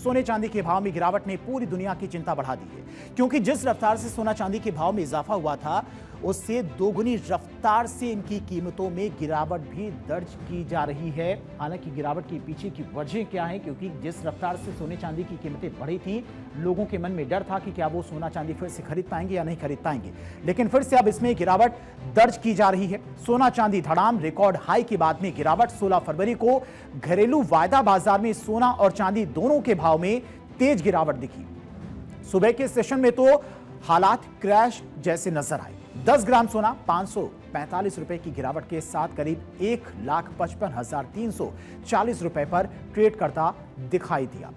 सोने चांदी के भाव में गिरावट ने पूरी दुनिया की चिंता बढ़ा दी है, क्योंकि जिस रफ्तार से सोना चांदी के भाव में इजाफा हुआ था, उससे दोगुनी रफ्तार से इनकी कीमतों में गिरावट भी दर्ज की जा रही है। हालांकि गिरावट के पीछे की वजह क्या है, क्योंकि जिस रफ्तार से सोने चांदी की कीमतें बढ़ी थी, लोगों के मन में डर था कि क्या वो सोना चांदी फिर से खरीद पाएंगे या नहीं खरीद पाएंगे। लेकिन फिर से अब इसमें गिरावट दर्ज की जा रही है। सोना चांदी धड़ाम रिकॉर्ड हाई के बाद में गिरावट। 16 फरवरी को घरेलू वायदा बाजार में सोना और चांदी दोनों के भाव में तेज गिरावट दिखी। सुबह के सेशन में तो हालात क्रैश जैसे नजर आए। 10 ग्राम सोना 545 रुपए की गिरावट के साथ करीब 1,55,340 रुपए पर ट्रेड करता दिखाई दिया।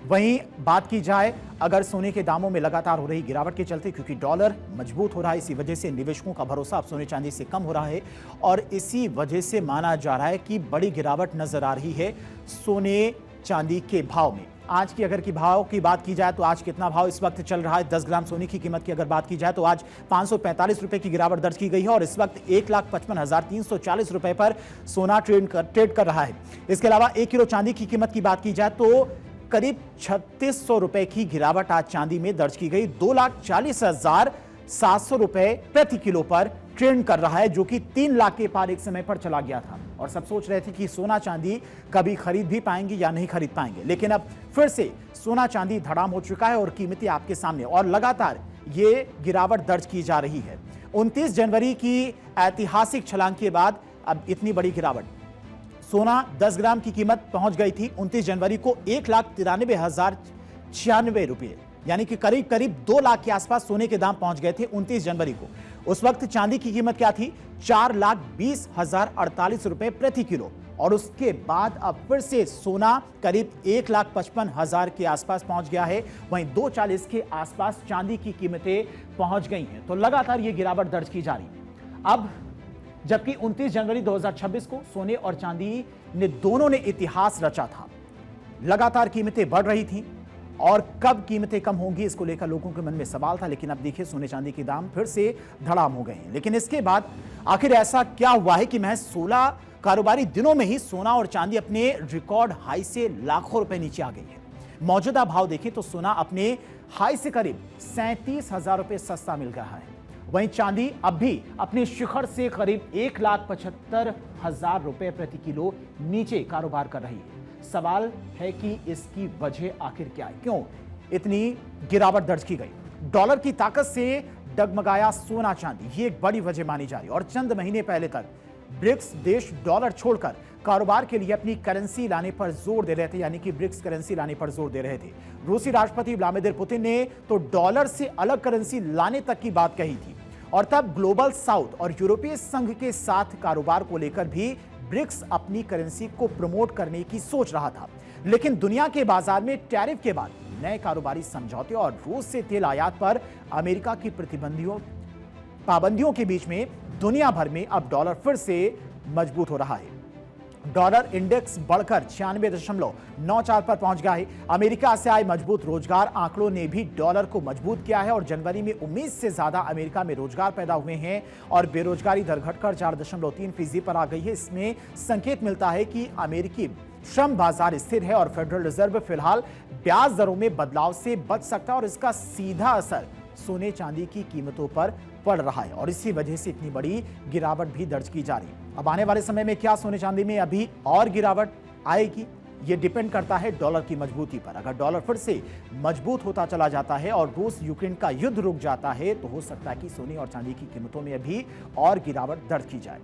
वहीं बात की जाए अगर सोने के दामों में लगातार हो रही गिरावट के चलते, क्योंकि डॉलर मजबूत हो रहा है, इसी वजह से निवेशकों का भरोसा अब सोने चांदी से कम हो रहा है और इसी वजह से माना जा रहा है कि बड़ी गिरावट नजर आ रही है सोने चांदी के भाव में। आज की अगर की भाव की बात की जाए तो आज कितना भाव इस वक्त चल रहा है? 10 ग्राम सोने की कीमत की अगर बात की जाए तो आज 545 रुपए की गिरावट दर्ज की गई है और इस वक्त 1,55,340 रुपए पर सोना ट्रेड कर रहा है। इसके अलावा 1 किलो चांदी की कीमत की बात की जाए तो करीब 3600 रुपए की गिरावट आज चांदी में दर्ज की गई। 2,40,700 रुपए प्रति किलो पर ट्रेंड कर रहा है, जो कि 3 लाख के पार एक समय पर चला गया था और सब सोच रहे थे कि सोना चांदी कभी खरीद भी पाएंगे या नहीं खरीद पाएंगे। लेकिन अब फिर से सोना चांदी धड़ाम हो चुका है और कीमतें आपके सामने और लगातार ये गिरावट दर्ज की जा रही है। 29 जनवरी की ऐतिहासिक छलांग के बाद अब इतनी बड़ी गिरावट। सोना 10 ग्राम की कीमत पहुंच गई थी 29 जनवरी को 1,93,096 रुपये, यानी कि करीब करीब 2 लाख के आसपास सोने के दाम पहुंच गए थे 29 जनवरी को। उस वक्त चांदी की कीमत क्या थी? 4,20,048 रुपए प्रति किलो और उसके बाद अब फिर से सोना करीब 1,55,000 के आसपास पहुंच गया है। वहीं 2,40 के आसपास चांदी की कीमतें पहुंच गई हैं। तो लगातार ये गिरावट दर्ज की जा रही। अब जबकि 29 जनवरी 2026 को सोने और चांदी ने दोनों ने इतिहास रचा था, लगातार कीमतें बढ़ रही थी और कब कीमतें कम होंगी इसको लेकर लोगों के मन में सवाल था। लेकिन अब देखिए सोने चांदी के दाम फिर से धड़ाम हो गए हैं। लेकिन इसके बाद आखिर ऐसा क्या हुआ है कि महज 16 कारोबारी दिनों में ही सोना और चांदी अपने रिकॉर्ड हाई से लाखों रुपए नीचे आ गई है। मौजूदा भाव देखें तो सोना अपने हाई से करीब 37,000 रुपए सस्ता मिल रहा है। वहीं चांदी अब भी अपने शिखर से करीब 1,75,000 रुपए प्रति किलो नीचे कारोबार कर रही है। सवाल है कि इसकी वजह आखिर क्या है, क्यों इतनी गिरावट दर्ज की गई? डॉलर की ताकत से डगमगाया सोना चांदी, ये एक बड़ी वजह मानी जा रही है। और चंद महीने पहले तक ब्रिक्स देश डॉलर छोड़कर कारोबार के लिए अपनी करेंसी लाने पर जोर दे रहे थे, यानी कि ब्रिक्स करेंसी लाने पर जोर दे रहे थे। रूसी राष्ट्रपति व्लादिमीर पुतिन ने तो डॉलर से अलग करेंसी लाने तक की बात कही थी और तब ग्लोबल साउथ और यूरोपीय संघ के साथ कारोबार को लेकर भी ब्रिक्स अपनी करेंसी को प्रमोट करने की सोच रहा था। लेकिन दुनिया के बाजार में टैरिफ के बाद नए कारोबारी समझौते और रूस से तेल आयात पर अमेरिका की पाबंदियों के बीच में दुनिया भर में अब डॉलर फिर से मजबूत हो रहा है। डॉलर इंडेक्स बढ़कर 96.94 पर पहुंच गया है। अमेरिका से आए मजबूत रोजगार आंकड़ों ने भी डॉलर को मजबूत किया है और जनवरी में उम्मीद से ज्यादा अमेरिका में रोजगार पैदा हुए हैं और बेरोजगारी दर घटकर 4.3% पर आ गई है। इसमें संकेत मिलता है कि अमेरिकी श्रम बाजार स्थिर है और फेडरल रिजर्व फिलहाल ब्याज दरों में बदलाव से बच सकता है और इसका सीधा असर सोने चांदी की कीमतों पर पड़ रहा है और इसी वजह से इतनी बड़ी गिरावट भी दर्ज की जा रही है। अब आने वाले समय में क्या सोने चांदी में अभी और गिरावट आएगी, ये डिपेंड करता है डॉलर की मजबूती पर। अगर डॉलर फिर से मजबूत होता चला जाता है और रूस यूक्रेन का युद्ध रुक जाता है तो हो सकता है कि सोने और चांदी की कीमतों में अभी और गिरावट दर्ज की जाए।